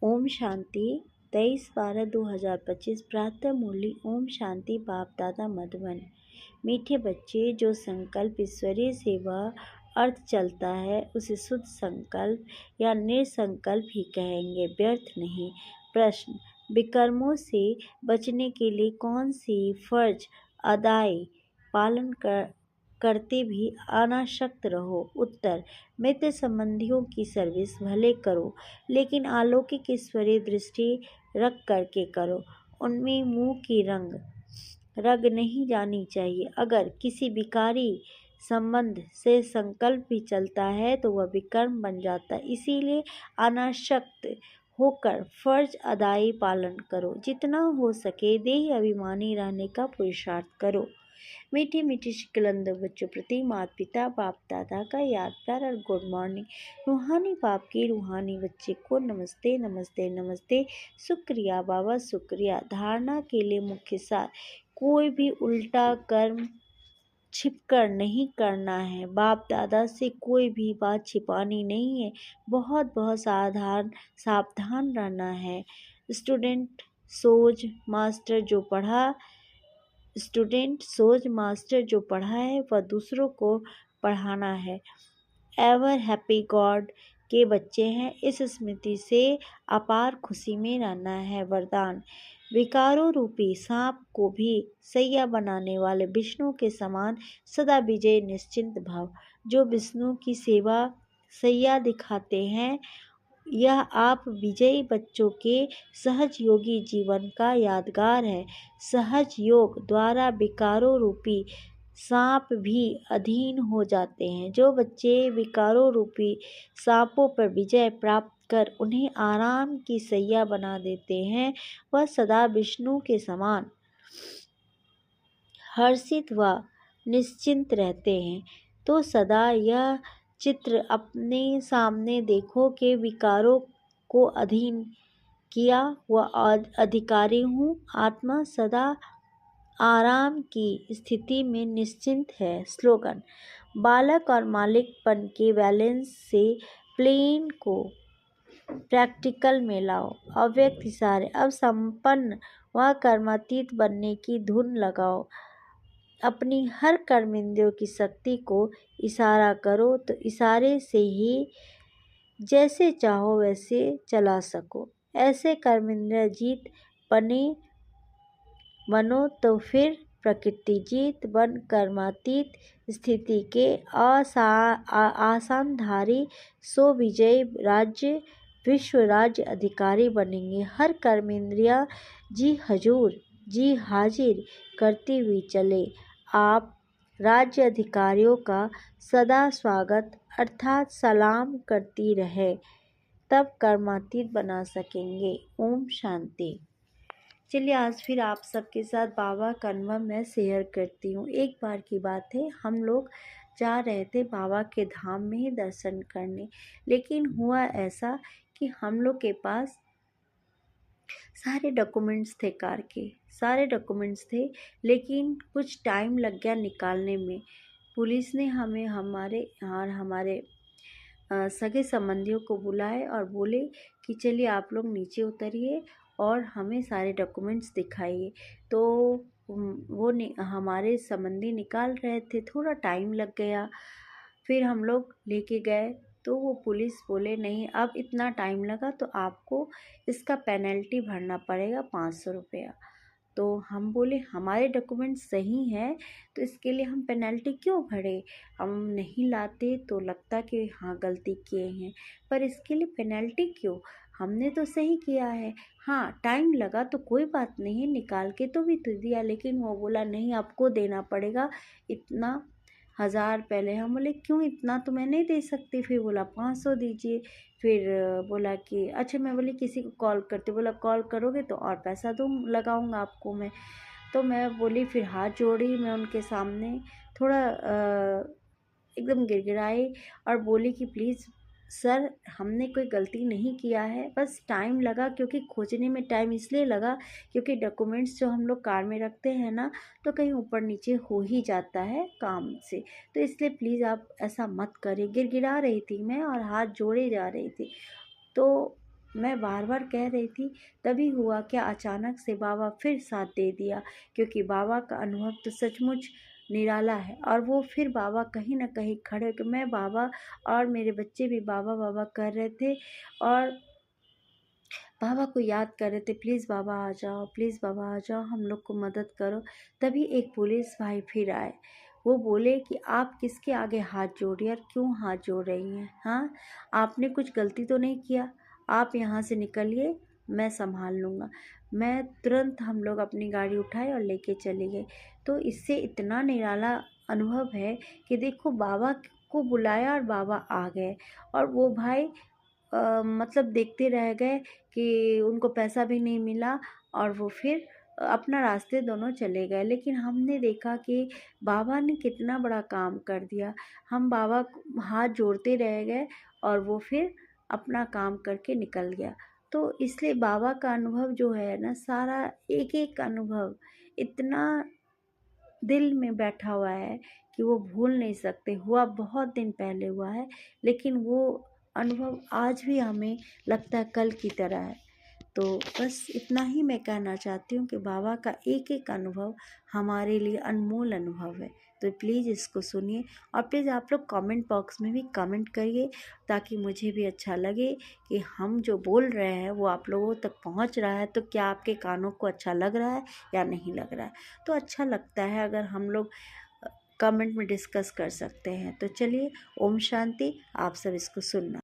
ओम शांति 23/12/2025 प्रातः मुरली। ओम शांति। बाप दादा मधुबन। मीठे बच्चे, जो संकल्प ईश्वरीय सेवा अर्थ चलता है उसे शुद्ध संकल्प या निसंकल्प ही कहेंगे, व्यर्थ नहीं। प्रश्न: विकर्मों से बचने के लिए कौन सी फर्ज अदाई पालन करते भी अनासक्त रहो? उत्तर: मित्र संबंधियों की सर्विस भले करो, लेकिन अलौकिक ईश्वरीय दृष्टि रख करके करो। उनमें मुंह की रग नहीं जानी चाहिए। अगर किसी विकारी संबंध से संकल्प भी चलता है तो वह विकर्म बन जाता है। इसीलिए अनासक्त होकर फर्ज अदाई पालन करो। जितना हो सके देही अभिमानी रहने का पुरुषार्थ करो। मीठी मीठी शिकलंद बच्चों प्रति माता पिता बाप दादा का याद प्यार और गुड मॉर्निंग। रूहानी बाप की रूहानी बच्चे को नमस्ते नमस्ते नमस्ते। शुक्रिया बाबा शुक्रिया। धारणा के लिए मुख्य सार: कोई भी उल्टा कर्म छिपकर नहीं करना है। बाप दादा से कोई भी बात छिपानी नहीं है। बहुत बहुत सावधान रहना है। स्टूडेंट सोच मास्टर जो पढ़ा है वह दूसरों को पढ़ाना है। एवर हैप्पी गॉड के बच्चे हैं। इस स्मृति से अपार खुशी में रहना है। वरदान: विकारों रूपी सांप को भी सैया बनाने वाले विष्णु के समान सदा विजय निश्चिंत भव। जो विष्णु की सेवा सैया दिखाते हैं, यह आप विजयी बच्चों के सहज योगी जीवन का यादगार है। सहज योग द्वारा विकारों रूपी सांप भी अधीन हो जाते हैं। जो बच्चे विकारों रूपी सांपों पर विजय प्राप्त कर उन्हें आराम की सैया बना देते हैं, वह सदा विष्णु के समान हर्षित व निश्चिंत रहते हैं। तो सदा यह चित्र अपने सामने देखो कि विकारों को अधीन किया हुआ अधिकारी हूँ। आत्मा सदा आराम की स्थिति में निश्चिंत है। स्लोगन: बालक और मालिकपन के बैलेंस से प्लेन को प्रैक्टिकल में लाओ। अव्यक्त इशारे: अब संपन्न व कर्मातीत बनने की धुन लगाओ। अपनी हर कर्मेंद्रियों की शक्ति को इशारा करो तो इशारे से ही जैसे चाहो वैसे चला सको। ऐसे कर्मेंद्रिय जीत बनो तो फिर प्रकृति जीत बन कर्मातीत स्थिति के आसानधारी सो विजयी राज्य विश्व राज्य अधिकारी बनेंगे। हर कर्मेंद्रिया जी हजूर जी हाजिर करती हुई चले। आप राज्य अधिकारियों का सदा स्वागत अर्थात सलाम करती रहे, तब कर्मातीत बना सकेंगे। ओम शांति। चलिए आज फिर आप सबके साथ बाबा का अनुभव मैं शेयर करती हूँ। एक बार की बात है, हम लोग जा रहे थे बाबा के धाम में ही दर्शन करने, लेकिन हुआ ऐसा कि हम लोग के पास सारे डॉक्यूमेंट्स थे, कार के सारे डॉक्यूमेंट्स थे, लेकिन कुछ टाइम लग गया निकालने में। पुलिस ने हमारे सगे संबंधियों को बुलाए और बोले कि चलिए आप लोग नीचे उतरिए और हमें सारे डॉक्यूमेंट्स दिखाइए। तो वो हमारे संबंधी निकाल रहे थे, थोड़ा टाइम लग गया। फिर हम लोग लेके गए तो वो पुलिस बोले नहीं, अब इतना टाइम लगा तो आपको इसका पेनल्टी भरना पड़ेगा 500 रुपया। तो हम बोले हमारे डॉक्यूमेंट सही हैं तो इसके लिए हम पेनल्टी क्यों भरे, हम नहीं लाते तो लगता कि हाँ गलती किए हैं, पर इसके लिए पेनल्टी क्यों, हमने तो सही किया है। हाँ टाइम लगा तो कोई बात नहीं है, निकाल के तो भी तो दिया, लेकिन वो बोला नहीं आपको देना पड़ेगा इतना 1000 पहले। हम बोले क्यों इतना तो मैं नहीं दे सकती। फिर बोला 500 दीजिए। फिर बोला कि अच्छा, मैं बोली किसी को कॉल करते, बोला कॉल करोगे तो और पैसा लगाऊंगा आपको मैं। तो मैं बोली, फिर हाथ जोड़ी मैं उनके सामने, थोड़ा एकदम गिड़गिड़ाई और बोली कि प्लीज़ सर हमने कोई गलती नहीं किया है, बस टाइम लगा, क्योंकि खोजने में टाइम इसलिए लगा क्योंकि डॉक्यूमेंट्स जो हम लोग कार में रखते हैं ना, तो कहीं ऊपर नीचे हो ही जाता है काम से, तो इसलिए प्लीज़ आप ऐसा मत करिए। गिड़गिड़ा रही थी मैं और हाथ जोड़े जा रही थी। तो मैं बार बार कह रही थी, तभी हुआ क्या अचानक से बाबा फिर साथ दे दिया, क्योंकि बाबा का अनुभव तो सचमुच निराला है। और वो फिर बाबा कहीं ना कहीं खड़े होकर, मैं बाबा और मेरे बच्चे भी बाबा बाबा कर रहे थे और बाबा को याद कर रहे थे, प्लीज़ बाबा आ जाओ, प्लीज़ बाबा आ जाओ, हम लोग को मदद करो। तभी एक पुलिस भाई फिर आए। वो बोले कि आप किसके आगे हाथ जोड़ रही हैं और क्यों हाथ जोड़ रही हैं? हाँ, आपने कुछ गलती तो नहीं किया, आप यहाँ से निकलिए, मैं संभाल लूँगा। मैं तुरंत, हम लोग अपनी गाड़ी उठाए और लेके चले गए। तो इससे इतना निराला अनुभव है कि देखो, बाबा को बुलाया और बाबा आ गए। और वो भाई मतलब देखते रह गए कि उनको पैसा भी नहीं मिला और वो फिर अपना रास्ते दोनों चले गए। लेकिन हमने देखा कि बाबा ने कितना बड़ा काम कर दिया। हम बाबा को हाथ जोड़ते रह गए और वो फिर अपना काम करके निकल गया। तो इसलिए बाबा का अनुभव जो है ना, सारा एक एक अनुभव इतना दिल में बैठा हुआ है कि वो भूल नहीं सकते। हुआ बहुत दिन पहले हुआ है, लेकिन वो अनुभव आज भी हमें लगता है कल की तरह है। तो बस इतना ही मैं कहना चाहती हूँ कि बाबा का एक एक अनुभव हमारे लिए अनमोल अनुभव है। तो प्लीज़ इसको सुनिए और प्लीज़ आप लोग कमेंट बॉक्स में भी कमेंट करिए, ताकि मुझे भी अच्छा लगे कि हम जो बोल रहे हैं वो आप लोगों तक पहुंच रहा है। तो क्या आपके कानों को अच्छा लग रहा है या नहीं लग रहा है? तो अच्छा लगता है अगर हम लोग कमेंट में डिस्कस कर सकते हैं। तो चलिए, ओम शांति। आप सब इसको सुनना।